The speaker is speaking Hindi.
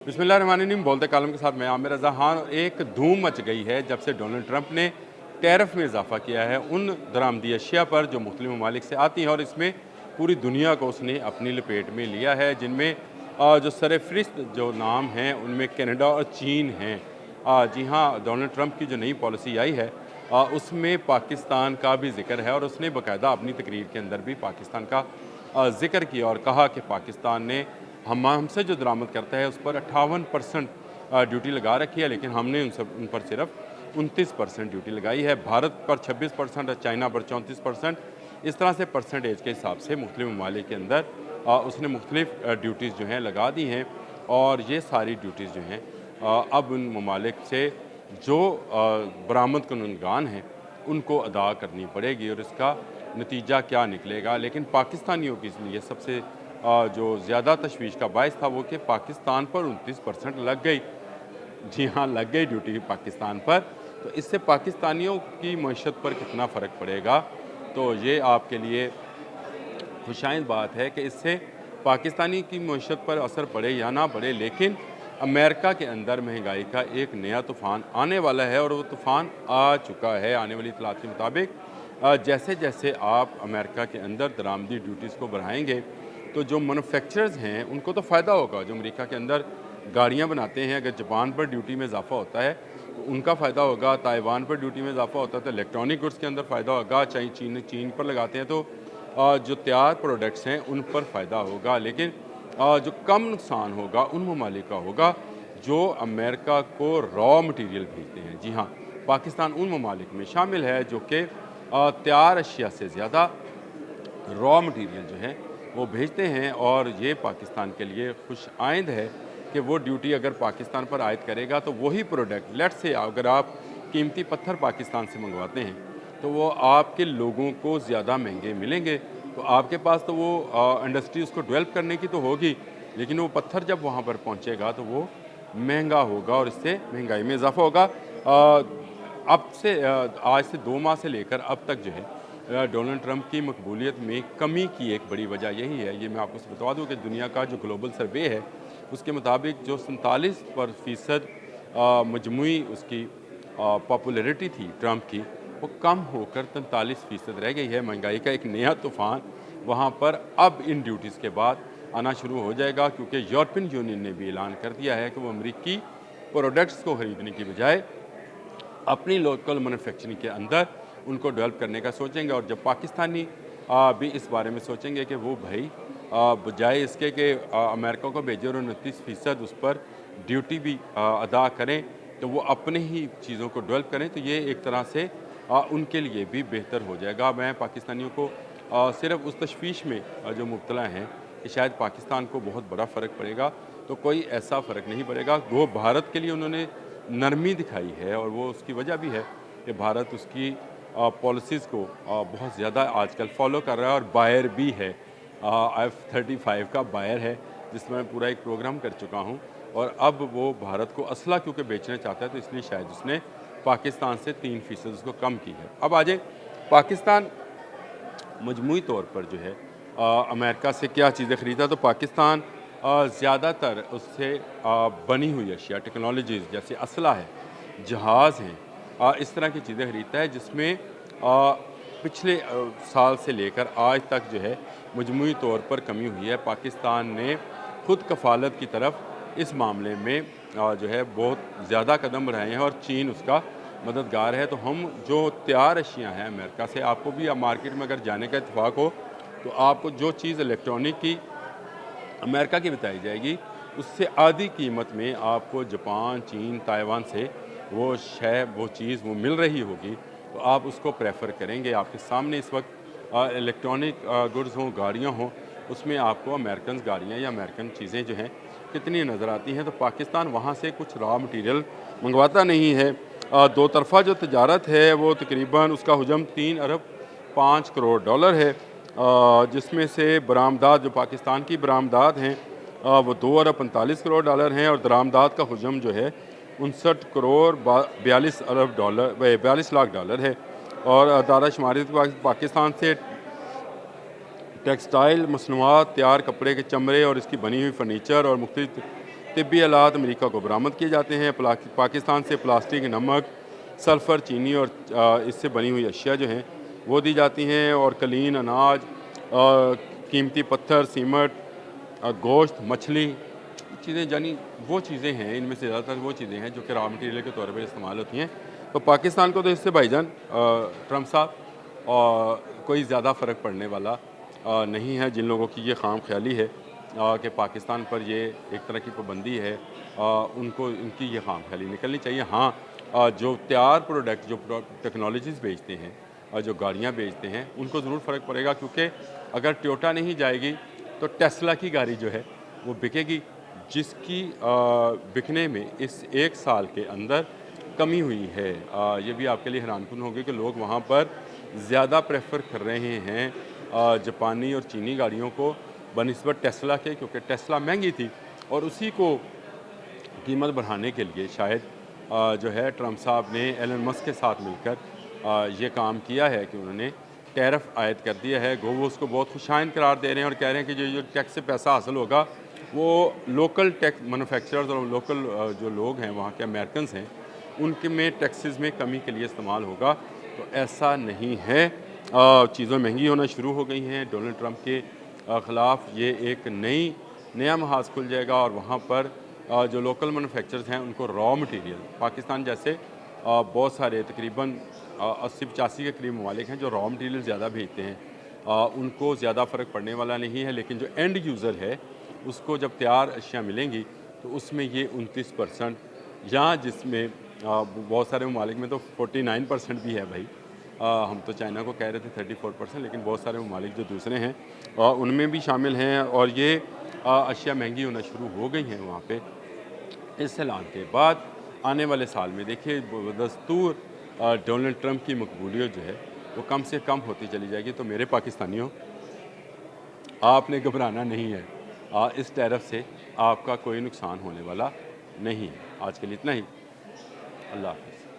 बिस्मिल्लाहिर्रहमानिर्रहीम। बोलते कालम के साथ मैं आमिर रज़ा। हाँ, एक धूम मच गई है जब से डोनाल्ड ट्रंप ने टैरिफ में इजाफा किया है उन दरामदी अशिया पर जो मुख्तलिफ ममालिक से आती हैं, और इसमें पूरी दुनिया को उसने अपनी लपेट में लिया है, जिनमें जो सरफहरिस्त जो नाम हैं उनमें कनाडा और चीन हैं। जी हाँ, डोनाल्ड ट्रंप की जो नई पॉलिसी आई है उसमें पाकिस्तान का भी जिक्र है, और उसने बाकायदा अपनी तकरीर के अंदर भी पाकिस्तान का जिक्र किया और कहा कि पाकिस्तान ने हमसे जो दरामद करता है उस पर 58% ड्यूटी लगा रखी है, लेकिन हमने उन पर सिर्फ 29% ड्यूटी लगाई है। भारत पर 26% और चाइना पर 34%। इस तरह से परसेंटेज के हिसाब से मुख्तलिफ ममालिक के अंदर उसने मुख्तलिफ ड्यूटीज़ जो हैं लगा दी हैं, और ये सारी ड्यूटीज़ जो हैं अब उन ममालिक से जो बरामद कानूनगान हैं उनको अदा करनी पड़ेगी, और इसका नतीजा क्या निकलेगा। लेकिन पाकिस्तानियों के लिए सबसे जो ज़्यादा तशवीश का बायस था वो कि पाकिस्तान पर 29% लग गई। जी हाँ, लग गई ड्यूटी पाकिस्तान पर। तो इससे पाकिस्तानियों की मईशत पर कितना फ़र्क पड़ेगा, तो ये आपके लिए खुशाइंद बात है कि इससे पाकिस्तानी की मईशत पर असर पड़े या ना पड़े, लेकिन अमेरिका के अंदर महंगाई का एक नया तूफ़ान आने वाला है, और वो तूफ़ान आ चुका है। आने वाली इतलात के मुताबिक जैसे जैसे आप अमेरिका के अंदर दरामदी ड्यूटीज़ को बढ़ाएंगे, तो जो मैन्युफैक्चरर्स हैं उनको तो फ़ायदा होगा। जो अमेरिका के अंदर गाड़ियाँ बनाते हैं, अगर जापान पर ड्यूटी में इजाफा होता है तो उनका फ़ायदा होगा। ताइवान पर ड्यूटी में इजाफा होता है तो इलेक्ट्रॉनिक गुड्स के अंदर फ़ायदा होगा। चाहे चीन पर लगाते हैं तो जो तैयार प्रोडक्ट्स हैं उन पर फ़ायदा होगा। लेकिन जो कम नुकसान होगा उन ममालिक का होगा जो अमेरिका को रॉ मटीरियल भेजते हैं। जी हाँ, पाकिस्तान उन ममालिक में शामिल है जो कि तैयार अशिया से ज़्यादा रॉ मटीरियल जो है वो भेजते हैं, और ये पाकिस्तान के लिए खुश आइंद है कि वो ड्यूटी अगर पाकिस्तान पर आयद करेगा तो वही प्रोडक्ट, लेट से अगर आप कीमती पत्थर पाकिस्तान से मंगवाते हैं तो वो आपके लोगों को ज़्यादा महंगे मिलेंगे। तो आपके पास तो वो इंडस्ट्री उसको डेवलप करने की तो होगी, लेकिन वो पत्थर जब वहाँ पर पहुँचेगा तो वो महंगा होगा, और इससे महंगाई में इजाफा होगा। आज से 2 माह से लेकर अब तक जो है डोनाल्ड ट्रंप की मकबूलियत में कमी की एक बड़ी वजह यही है। ये मैं आपको बता दूं कि दुनिया का जो ग्लोबल सर्वे है उसके मुताबिक जो 47% मजमूई उसकी पॉपुलैरिटी थी ट्रंप की, वो कम होकर 43% रह गई है। महंगाई का एक नया तूफ़ान वहाँ पर अब इन ड्यूटीज़ के बाद आना शुरू हो जाएगा, क्योंकि यूरोपियन यूनियन ने भी ऐलान कर दिया है कि वो अमरीकी प्रोडक्ट्स को ख़रीदने की बजाय अपनी लोकल मैन्युफैक्चरिंग के अंदर उनको डेवलप करने का सोचेंगे। और जब पाकिस्तानी भी इस बारे में सोचेंगे कि वो भाई बजाय इसके कि अमेरिका को भेजें और 29% उस पर ड्यूटी भी अदा करें, तो वो अपने ही चीज़ों को डेवलप करें, तो ये एक तरह से उनके लिए भी बेहतर हो जाएगा। मैं पाकिस्तानियों को सिर्फ उस तशवीश में जो मुब्तला हैं कि शायद पाकिस्तान को बहुत बड़ा फ़र्क पड़ेगा, तो कोई ऐसा फ़र्क नहीं पड़ेगा। वो भारत के लिए उन्होंने नरमी दिखाई है, और वो उसकी वजह भी है कि भारत उसकी पॉलिसीज़ को बहुत ज़्यादा आजकल फॉलो कर रहा है, और बायर भी है। F-35 का बायर है, जिसमें मैं पूरा एक प्रोग्राम कर चुका हूँ। और अब वो भारत को असला क्योंकि बेचना चाहता है, तो इसलिए शायद उसने पाकिस्तान से 3% उसको कम की है। अब आ जाए पाकिस्तान मजमूई तौर पर जो है अमेरिका से क्या चीज़ें ख़रीदा, तो पाकिस्तान ज़्यादातर उससे बनी हुई अशिया, टेक्नोलॉजीज़ जैसे असला है, जहाज़ हैं, इस तरह की चीज़ें ख़रीदता है, जिसमें पिछले साल से लेकर आज तक जो है मजमूई तौर पर कमी हुई है। पाकिस्तान ने खुद कफ़ालत की तरफ इस मामले में जो है बहुत ज़्यादा कदम बढ़ाए हैं, और चीन उसका मददगार है। तो हम जो तैयार अशिया हैं अमेरिका से, आपको भी मार्केट में अगर जाने का इत्तेफाक हो तो आपको जो चीज़ इलेक्ट्रॉनिक की अमेरिका की बताई जाएगी, उससे आधी कीमत में आपको जापान, चीन, ताइवान से वो चीज़ वो मिल रही होगी, तो आप उसको प्रेफर करेंगे। आपके सामने इस वक्त इलेक्ट्रॉनिक गुड्स हों, गाड़ियाँ हों, उसमें आपको अमेरिकन गाड़ियाँ या अमेरिकन चीज़ें जो हैं कितनी नज़र आती हैं। तो पाकिस्तान वहाँ से कुछ रॉ मटीरियल मंगवाता नहीं है। दो तरफ़ा जो तजारत है वो तकरीबन उसका हुजम 3 अरब 5 करोड़ डॉलर है, जिसमें से बरामदात जो पाकिस्तान की बरामदात हैं वो 2 अरब 45 करोड़ डॉलर हैं, और दरामदात का हुजम जो है 59 करोड़ 42 अरब डॉलर 42 लाख डॉलर है। और अदारा शुमारी पाकिस्तान से टेक्सटाइल मसनूआत, तैयार कपड़े के चमड़े और इसकी बनी हुई फर्नीचर और मुख्तलिफ तिब्बी आलात अमेरिका को बरामद किए जाते हैं। पाकिस्तान से प्लास्टिक, नमक, सल्फ़र, चीनी और इससे बनी हुई अशिया जो हैं वो दी जाती हैं, और कलीन, अनाज, कीमती पत्थर, सीमेंट, गोश्त, मछली चीज़ें, यानी वो चीज़ें हैं, इनमें से ज़्यादातर वो चीज़ें हैं जो कि रॉ मटेरियल के तौर पर इस्तेमाल होती हैं। तो पाकिस्तान को तो इससे भाईजान ट्रम्प साहब कोई ज़्यादा फ़र्क पड़ने वाला नहीं है। जिन लोगों की ये खाम ख्याली है कि पाकिस्तान पर ये एक तरह की पाबंदी है, उनको इनकी ये खाम ख्याली निकलनी चाहिए। हाँ, जो तैयार प्रोडक्ट, जो टेक्नोलॉजीज़ बेचते हैं और जो गाड़ियाँ बेचते हैं, उनको ज़रूर फ़र्क पड़ेगा, क्योंकि अगर टोयोटा नहीं जाएगी तो टेस्ला की गाड़ी जो है वो बिकेगी, जिसकी बिकने में इस 1 साल के अंदर कमी हुई है। ये भी आपके लिए हैरानकुन होगी कि लोग वहाँ पर ज़्यादा प्रेफर कर रहे हैं जापानी और चीनी गाड़ियों को बनिस्बत टेस्ला के, क्योंकि टेस्ला महंगी थी, और उसी को कीमत बढ़ाने के लिए शायद जो है ट्रम्प साहब ने एलन मस्क के साथ मिलकर ये काम किया है कि उन्होंने टैरिफ आयद कर दिया है। वो उसको बहुत खुशाइन करार दे रहे हैं और कह रहे हैं कि जो टैक्स से पैसा हासिल होगा वो लोकल टैक्स मैन्युफैक्चरर्स और लोकल जो लोग हैं वहाँ के अमेरिकन्स हैं उनके में टैक्सेस में कमी के लिए इस्तेमाल होगा। तो ऐसा नहीं है, चीज़ें महंगी होना शुरू हो गई हैं। डोनाल्ड ट्रंप के ख़िलाफ़ ये एक नया महाज खुल जाएगा, और वहाँ पर जो लोकल मैन्युफैक्चरर्स हैं उनको रॉ मटेरियल, पाकिस्तान जैसे बहुत सारे तकरीबन 80-85 के करीब ममालिक हैं जो रॉ मटेरियल ज़्यादा भेजते हैं, उनको ज़्यादा फ़र्क पड़ने वाला नहीं है। लेकिन जो एंड यूज़र है उसको जब तैयार अशिया मिलेंगी तो उसमें ये 29%, या जिसमें बहुत सारे ममालिक में तो 49% भी है भाई। हम तो चाइना को कह रहे थे 34%, लेकिन बहुत सारे ममालिक जो दूसरे हैं उनमें भी शामिल हैं, और ये अशिया महंगी होना शुरू हो गई हैं वहाँ पे। इस ऐलान के बाद आने वाले साल में देखिए बदस्तूर डोनाल्ड ट्रंप की मकबूलियत जो है वो कम से कम होती चली जाएगी। तो मेरे पाकिस्तानियों, आपने घबराना नहीं है, इस टैरिफ से आपका कोई नुकसान होने वाला नहीं है। आज के लिए इतना ही। अल्लाह हाफ़िज़।